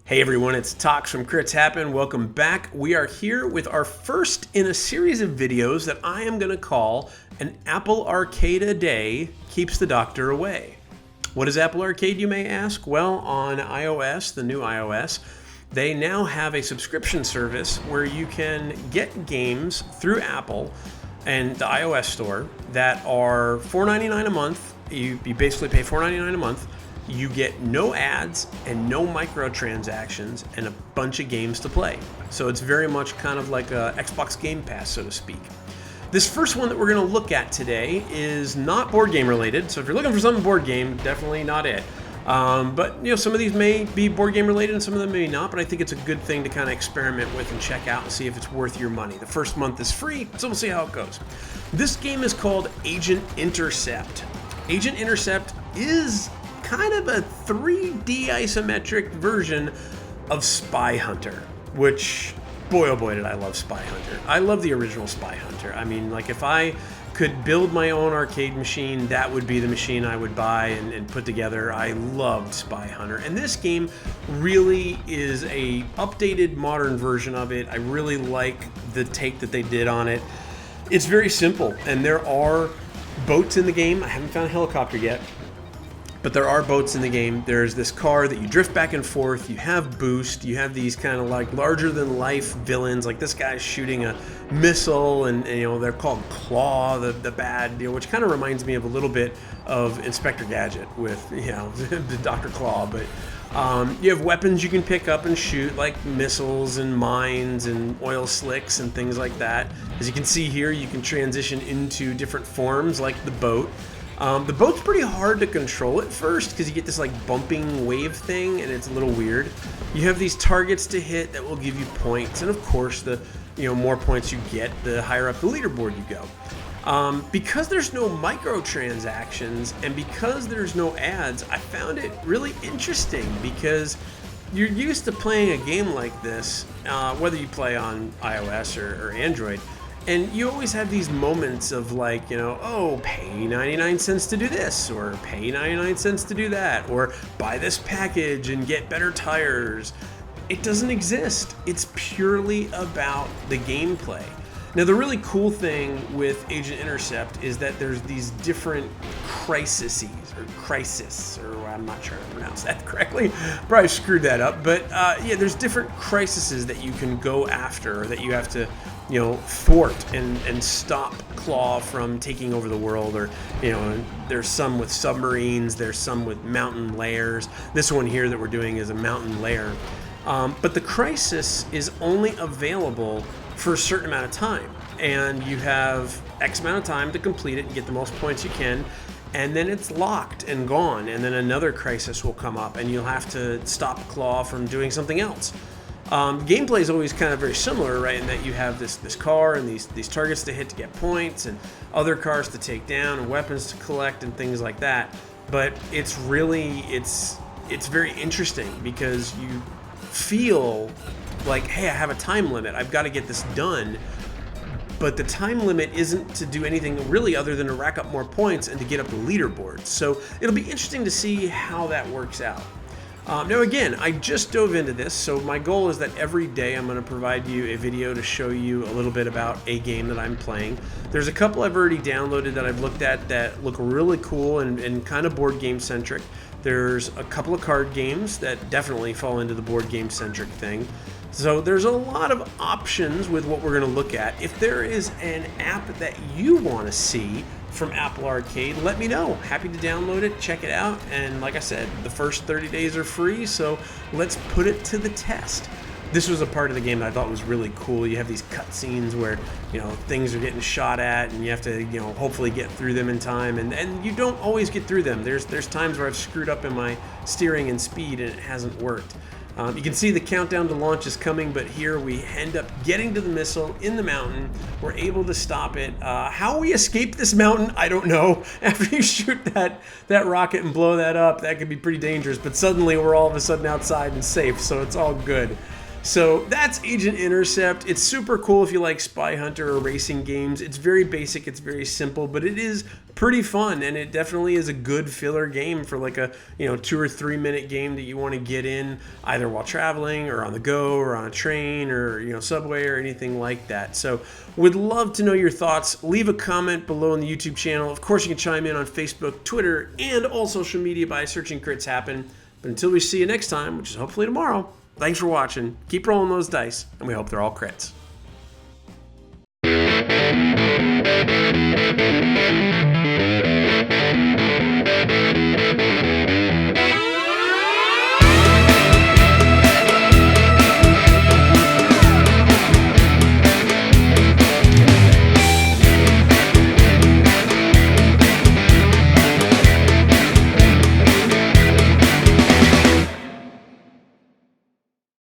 Hey everyone, it's Tox from Crits Happen. Welcome back. We are here with our first in a series of videos that I am going to call An Apple Arcade a Day Keeps the Doctor Away. What is Apple Arcade, you may ask? Well, on iOS, the new iOS, they now have a subscription service where you can get games through Apple and the iOS store that are $4.99 a month. You basically pay $4.99 a month. You get no ads and no microtransactions and a bunch of games to play. So it's very much kind of like a Xbox Game Pass, so to speak. This first one that we're going to look at today is not board game related. So if you're looking for something board game, definitely not it. But you know, some of these may be board game related and some of them may not, but I think it's a good thing to kind of experiment with and check out and see if it's worth your money. The first month is free, so we'll see how it goes. This game is called Agent Intercept. Agent Intercept is kind of a 3D isometric version of Spy Hunter, which, boy oh boy did I love Spy Hunter. I love the original Spy Hunter. I mean, like, if I could build my own arcade machine, that would be the machine I would buy and put together. I loved Spy Hunter, and this game really is a updated modern version of it. I really like the take that they did on it. It's very simple, and there are boats in the game. I haven't found a helicopter yet, but there are boats in the game. There's this car that you drift back and forth. You have boost. You have these kind of like larger than life villains. Like this guy's shooting a missile, and you know, they're called Claw, the bad, you know, which kind of reminds me of a little bit of Inspector Gadget with, you know, the Dr. Claw. But you have weapons you can pick up and shoot, like missiles and mines and oil slicks and things like that. As you can see here, you can transition into different forms like the boat. The boat's pretty hard to control at first because you get this like bumping wave thing and it's a little weird. You have these targets to hit that will give you points, and of course, the more points you get, the higher up the leaderboard you go. Because there's no microtransactions and because there's no ads, I found it really interesting because you're used to playing a game like this, whether you play on iOS or Android. And you always have these moments of like, you know, oh, pay 99 cents to do this, or pay 99 cents to do that, or buy this package and get better tires. It doesn't exist. It's purely about the gameplay. Now, the really cool thing with Agent Intercept is that there's these different crises, or I'm not sure how to pronounce that correctly. Probably screwed that up. But yeah, there's different crises that you can go after, or that you have to, you know, thwart and stop Claw from taking over the world. Or, you know, there's some with submarines, there's some with mountain layers. This one here that we're doing is a mountain layer. But the crisis is only available for a certain amount of time, and you have X amount of time to complete it and get the most points you can, and then it's locked and gone, and then another crisis will come up and you'll have to stop Claw from doing something else. Gameplay is always kind of very similar, right, in that you have this car and these targets to hit to get points, and other cars to take down, and weapons to collect, and things like that. But it's really, it's very interesting because you feel like, hey, I have a time limit, I've got to get this done, but the time limit isn't to do anything really other than to rack up more points and to get up the leaderboard. So it'll be interesting to see how that works out. Now again, I just dove into this, so my goal is that every day I'm going to provide you a video to show you a little bit about a game that I'm playing. There's a couple I've already downloaded that I've looked at that look really cool and kind of board game centric. There's a couple of card games that definitely fall into the board game centric thing. So there's a lot of options with what we're going to look at. If there is an app that you want to see from Apple Arcade, let me know. Happy to download it, check it out, and like I said, the first 30 days are free, so let's put it to the test. This was a part of the game that I thought was really cool. You have these cutscenes where, you know, things are getting shot at and you have to, you know, hopefully get through them in time, and you don't always get through them. There's times where I've screwed up in my steering and speed and it hasn't worked. You can see the countdown to launch is coming, but here we end up getting to the missile in the mountain. We're able to stop it. How we escape this mountain, I don't know. After you shoot that rocket and blow that up, that could be pretty dangerous, but suddenly we're all of a sudden outside and safe, so it's all good. So that's Agent Intercept. It's super cool if you like Spy Hunter or racing games. It's very basic, it's very simple, but it is pretty fun, and it definitely is a good filler game for like a 2 or 3 minute game that you want to get in either while traveling or on the go or on a train or subway or anything like that. So would love to know your thoughts. Leave a comment below on the YouTube channel. Of course, you can chime in on Facebook, Twitter, and all social media by searching Crits Happen. But until we see you next time, which is hopefully tomorrow, thanks for watching. Keep rolling those dice, and we hope they're all crits.